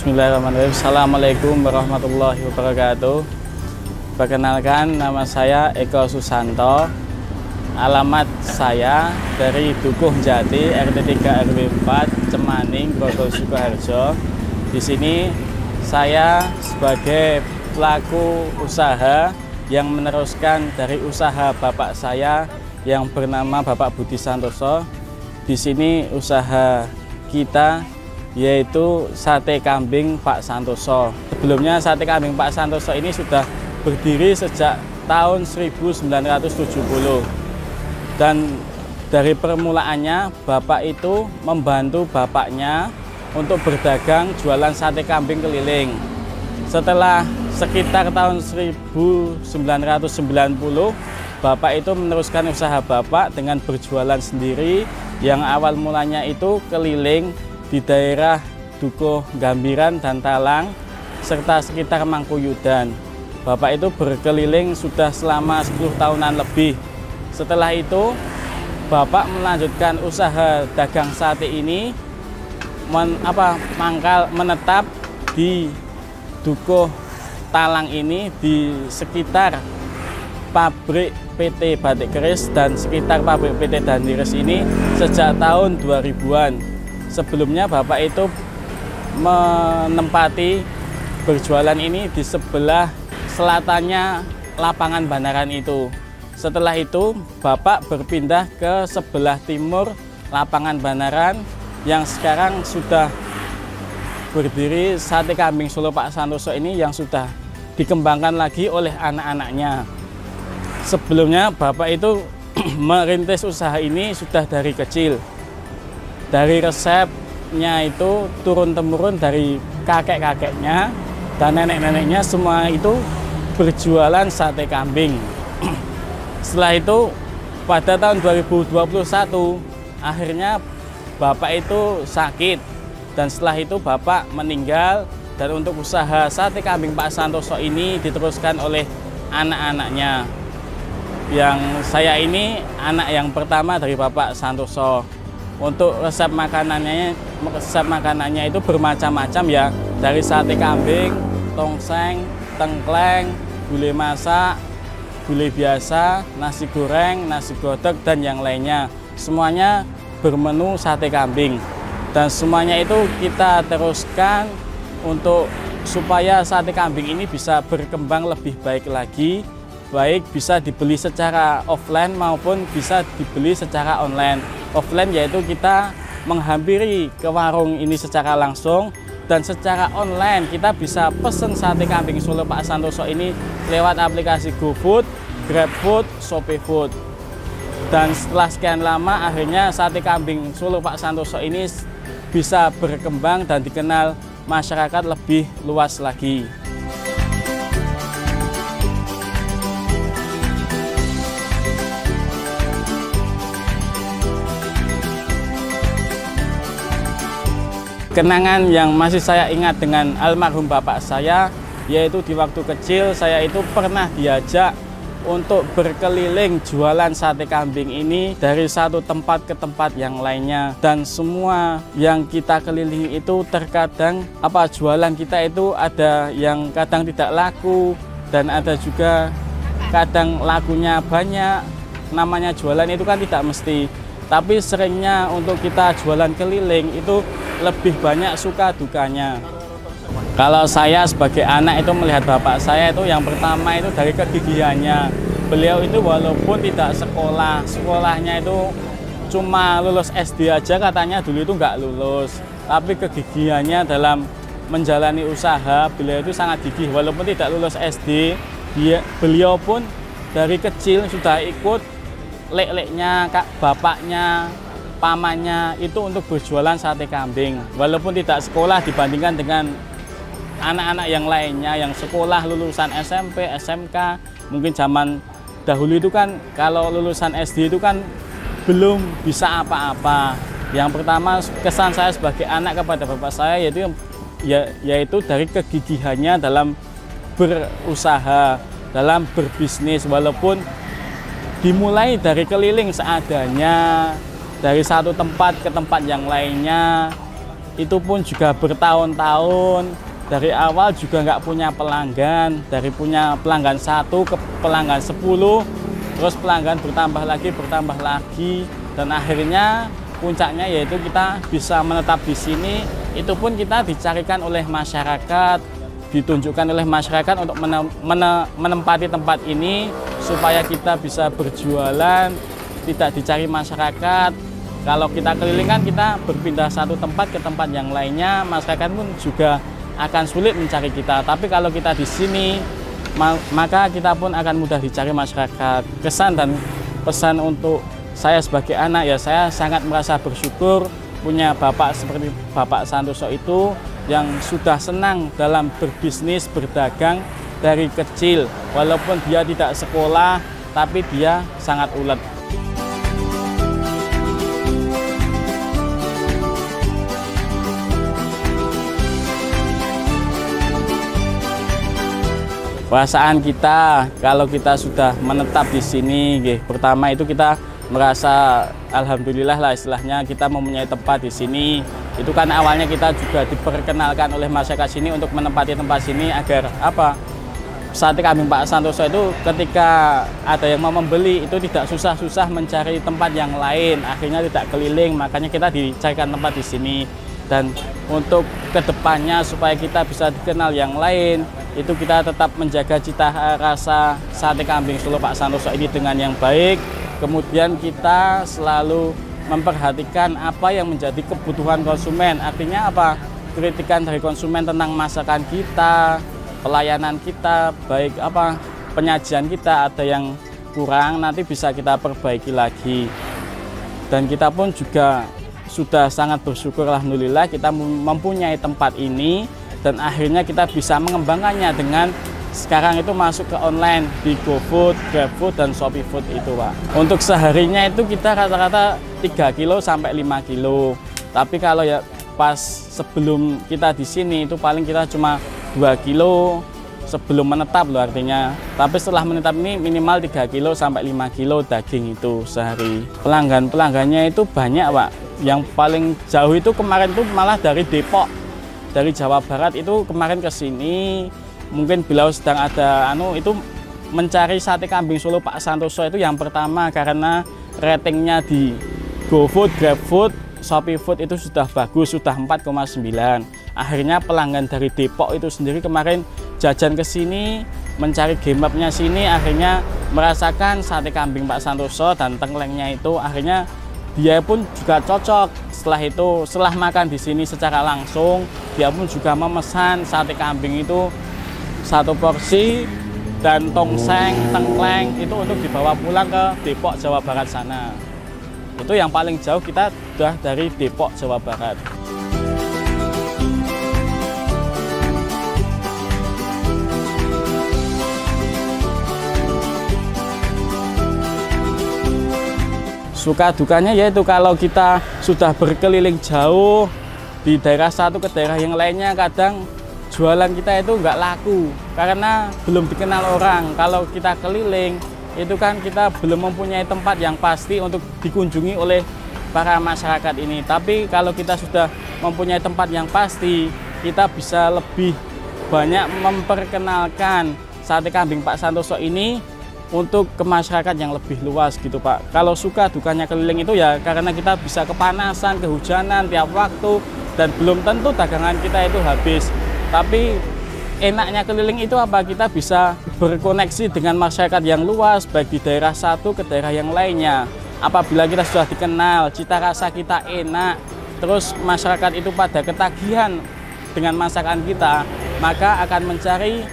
Bismillahirrahmanirrahim. Assalamualaikum warahmatullahi wabarakatuh. Perkenalkan, nama saya Eko Susanto. Alamat saya dari Dukuh Jati, RT 3 RW 4, Cemaning, Grogol Sukoharjo. Di sini saya sebagai pelaku usaha yang meneruskan dari usaha bapak saya yang bernama Bapak Budi Santoso. Di sini usaha kita yaitu sate kambing Pak Santoso. Sebelumnya sate kambing Pak Santoso ini sudah berdiri sejak tahun 1970. Dan dari permulaannya bapak itu membantu bapaknya untuk berdagang jualan sate kambing keliling. Setelah sekitar tahun 1990, bapak itu meneruskan usaha bapak dengan berjualan sendiri yang awal mulanya itu keliling di daerah Dukuh, Gambiran, dan Talang, serta sekitar Mangkuyudan. Bapak itu berkeliling sudah selama 10 tahunan lebih. Setelah itu, Bapak melanjutkan usaha dagang sate ini, menetap di Dukuh Talang ini di sekitar pabrik PT Batik Keris dan sekitar pabrik PT Dandiris ini sejak tahun 2000-an. Sebelumnya bapak itu menempati berjualan ini di sebelah selatannya lapangan Banaran itu. Setelah itu bapak berpindah ke sebelah timur lapangan Banaran yang sekarang sudah berdiri sate kambing Solo Pak Santoso ini yang sudah dikembangkan lagi oleh anak-anaknya. Sebelumnya bapak itu merintis usaha ini sudah dari kecil. Dari resepnya itu turun-temurun dari kakek-kakeknya dan nenek-neneknya, semua itu berjualan sate kambing. Setelah itu pada tahun 2021 akhirnya bapak itu sakit dan setelah itu bapak meninggal, dan untuk usaha sate kambing Pak Santoso ini diteruskan oleh anak-anaknya. Yang saya ini anak yang pertama dari Bapak Santoso. Untuk resep makanannya itu bermacam-macam ya, dari sate kambing, tongseng, tengkleng, gulai masak, gulai biasa, nasi goreng, nasi godok, dan yang lainnya. Semuanya bermenu sate kambing. Dan semuanya itu kita teruskan untuk supaya sate kambing ini bisa berkembang lebih baik lagi, baik bisa dibeli secara offline maupun bisa dibeli secara online. Offline yaitu kita menghampiri ke warung ini secara langsung, dan secara online kita bisa pesen sate kambing Solo Pak Santoso ini lewat aplikasi GoFood, GrabFood, ShopeeFood. Dan setelah sekian lama akhirnya sate kambing Solo Pak Santoso ini bisa berkembang dan dikenal masyarakat lebih luas lagi. Kenangan yang masih saya ingat dengan almarhum bapak saya, yaitu di waktu kecil saya itu pernah diajak untuk berkeliling jualan sate kambing ini dari satu tempat ke tempat yang lainnya. Dan semua yang kita kelilingi itu terkadang jualan kita itu ada yang kadang tidak laku, dan ada juga kadang lakunya banyak. Namanya jualan itu kan tidak mesti, tapi seringnya untuk kita jualan keliling itu lebih banyak suka dukanya. Kalau saya sebagai anak itu melihat bapak saya itu yang pertama itu dari kegigihannya. Beliau itu walaupun tidak sekolah, sekolahnya itu cuma lulus SD aja katanya dulu itu nggak lulus. Tapi kegigihannya dalam menjalani usaha, beliau itu sangat gigih. Walaupun tidak lulus SD, beliau pun dari kecil sudah ikut lek-leknya bapaknya, pamannya itu untuk berjualan sate kambing. Walaupun tidak sekolah dibandingkan dengan anak-anak yang lainnya yang sekolah lulusan SMP, SMK, mungkin zaman dahulu itu kan kalau lulusan SD itu kan belum bisa apa-apa. Yang pertama kesan saya sebagai anak kepada bapak saya yaitu dari kegigihannya dalam berusaha, dalam berbisnis. Walaupun dimulai dari keliling seadanya, dari satu tempat ke tempat yang lainnya, itu pun juga bertahun-tahun. Dari awal juga nggak punya pelanggan, dari punya pelanggan 1 ke pelanggan 10, terus pelanggan bertambah lagi, dan akhirnya puncaknya yaitu kita bisa menetap di sini. Itu pun kita dicarikan oleh masyarakat, ditunjukkan oleh masyarakat untuk menempati tempat ini supaya kita bisa berjualan, tidak dicari masyarakat. Kalau kita keliling kan kita berpindah satu tempat ke tempat yang lainnya, masyarakat pun juga akan sulit mencari kita. Tapi kalau kita di sini, maka kita pun akan mudah dicari masyarakat. Kesan dan pesan untuk saya sebagai anak, ya saya sangat merasa bersyukur punya bapak seperti Bapak Santoso itu yang sudah senang dalam berbisnis, berdagang dari kecil. Walaupun dia tidak sekolah, tapi dia sangat ulet. Perasaan kita kalau kita sudah menetap di sini, pertama itu kita merasa alhamdulillah lah istilahnya kita mempunyai tempat di sini. Itu kan awalnya kita juga diperkenalkan oleh masyarakat sini untuk menempati tempat sini agar apa? Sate kambing Pak Santoso itu ketika ada yang mau membeli itu tidak susah-susah mencari tempat yang lain, akhirnya tidak keliling, makanya kita dicarikan tempat di sini. Dan untuk kedepannya supaya kita bisa dikenal yang lain, itu kita tetap menjaga cita rasa sate kambing Solo Pak Santoso ini dengan yang baik. Kemudian kita selalu memperhatikan apa yang menjadi kebutuhan konsumen. Artinya apa? Kritikan dari konsumen tentang masakan kita, pelayanan kita, baik apa penyajian kita ada yang kurang, nanti bisa kita perbaiki lagi. Dan kita pun juga sudah sangat bersyukur alhamdulillah kita mempunyai tempat ini, dan akhirnya kita bisa mengembangkannya dengan sekarang itu masuk ke online di GoFood, GrabFood, dan ShopeeFood itu Pak. Untuk seharinya itu kita rata-rata 3 kilo sampai 5 kilo. Tapi kalau ya pas sebelum kita di sini itu paling kita cuma 2 kilo sebelum menetap loh artinya. Tapi setelah menetap ini minimal 3 kilo sampai 5 kilo daging itu sehari. Pelanggannya itu banyak Pak. Yang paling jauh itu kemarin itu malah dari Depok, dari Jawa Barat itu kemarin ke sini. Mungkin beliau sedang ada itu mencari sate kambing Solo Pak Santoso itu yang pertama karena ratingnya di GoFood, GrabFood, ShopeeFood itu sudah bagus, sudah 4,9. Akhirnya pelanggan dari Depok itu sendiri kemarin jajan ke sini, mencari game mapnya sini, akhirnya merasakan sate kambing Pak Santoso dan tengklengnya itu, akhirnya dia pun juga cocok. Setelah makan di sini secara langsung, dia pun juga memesan sate kambing itu 1 porsi dan tongseng, tengkleng itu untuk dibawa pulang ke Depok, Jawa Barat sana. Itu yang paling jauh kita sudah dari Depok, Jawa Barat. Suka dukanya yaitu kalau kita sudah berkeliling jauh di daerah satu ke daerah yang lainnya, kadang jualan kita itu nggak laku karena belum dikenal orang. Kalau kita keliling itu kan kita belum mempunyai tempat yang pasti untuk dikunjungi oleh para masyarakat ini. Tapi kalau kita sudah mempunyai tempat yang pasti, kita bisa lebih banyak memperkenalkan sate kambing Pak Santoso ini untuk ke masyarakat yang lebih luas gitu Pak. Kalau suka dukanya keliling itu ya karena kita bisa kepanasan, kehujanan tiap waktu, dan belum tentu dagangan kita itu habis. Tapi enaknya keliling itu apa? Kita bisa berkoneksi dengan masyarakat yang luas, baik di daerah satu ke daerah yang lainnya. Apabila kita sudah dikenal, cita rasa kita enak, terus masyarakat itu pada ketagihan dengan masakan kita, maka akan mencari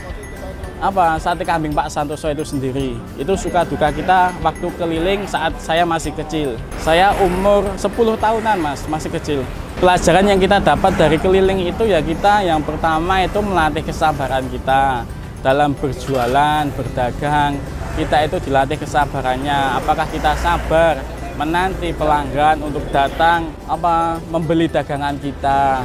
sate kambing Pak Santoso itu sendiri. Itu suka duka kita waktu keliling saat saya masih kecil. Saya umur 10 tahunan Mas, masih kecil. Pelajaran yang kita dapat dari keliling itu ya kita yang pertama itu melatih kesabaran kita dalam berjualan, berdagang. Kita itu dilatih kesabarannya, apakah kita sabar menanti pelanggan untuk datang membeli dagangan kita.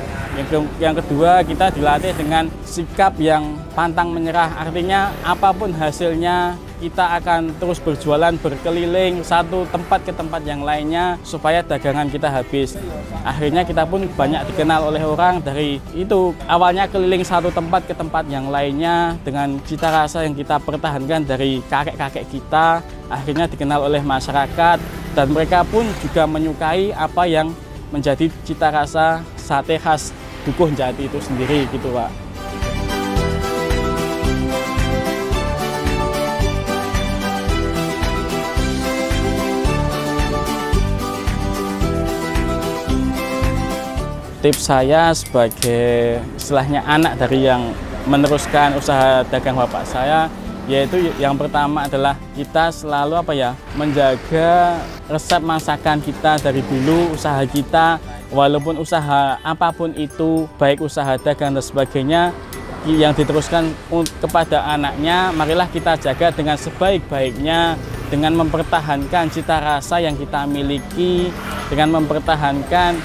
Yang kedua, kita dilatih dengan sikap yang pantang menyerah, artinya apapun hasilnya kita akan terus berjualan, berkeliling satu tempat ke tempat yang lainnya supaya dagangan kita habis. Akhirnya kita pun banyak dikenal oleh orang dari itu. Awalnya keliling satu tempat ke tempat yang lainnya dengan cita rasa yang kita pertahankan dari kakek-kakek kita, akhirnya dikenal oleh masyarakat dan mereka pun juga menyukai apa yang menjadi cita rasa sate khas Dukuh Jati itu sendiri gitu, Pak. Tips saya sebagai istilahnya anak dari yang meneruskan usaha dagang bapak saya, yaitu yang pertama adalah kita selalu menjaga resep masakan kita dari dulu, usaha kita, walaupun usaha apapun itu, baik usaha dagang dan sebagainya, yang diteruskan kepada anaknya, marilah kita jaga dengan sebaik-baiknya, dengan mempertahankan cita rasa yang kita miliki, dengan mempertahankan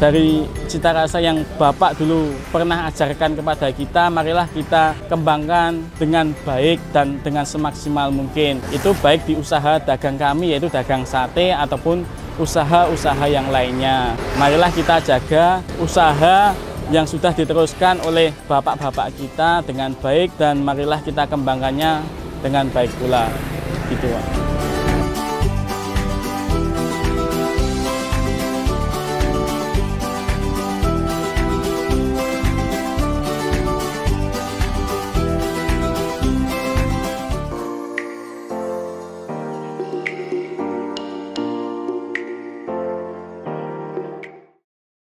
dari cita rasa yang Bapak dulu pernah ajarkan kepada kita, marilah kita kembangkan dengan baik dan dengan semaksimal mungkin. Itu baik di usaha dagang kami, yaitu dagang sate ataupun usaha-usaha yang lainnya. Marilah kita jaga usaha yang sudah diteruskan oleh bapak-bapak kita dengan baik dan marilah kita kembangkannya dengan baik pula. Gitu, Pak.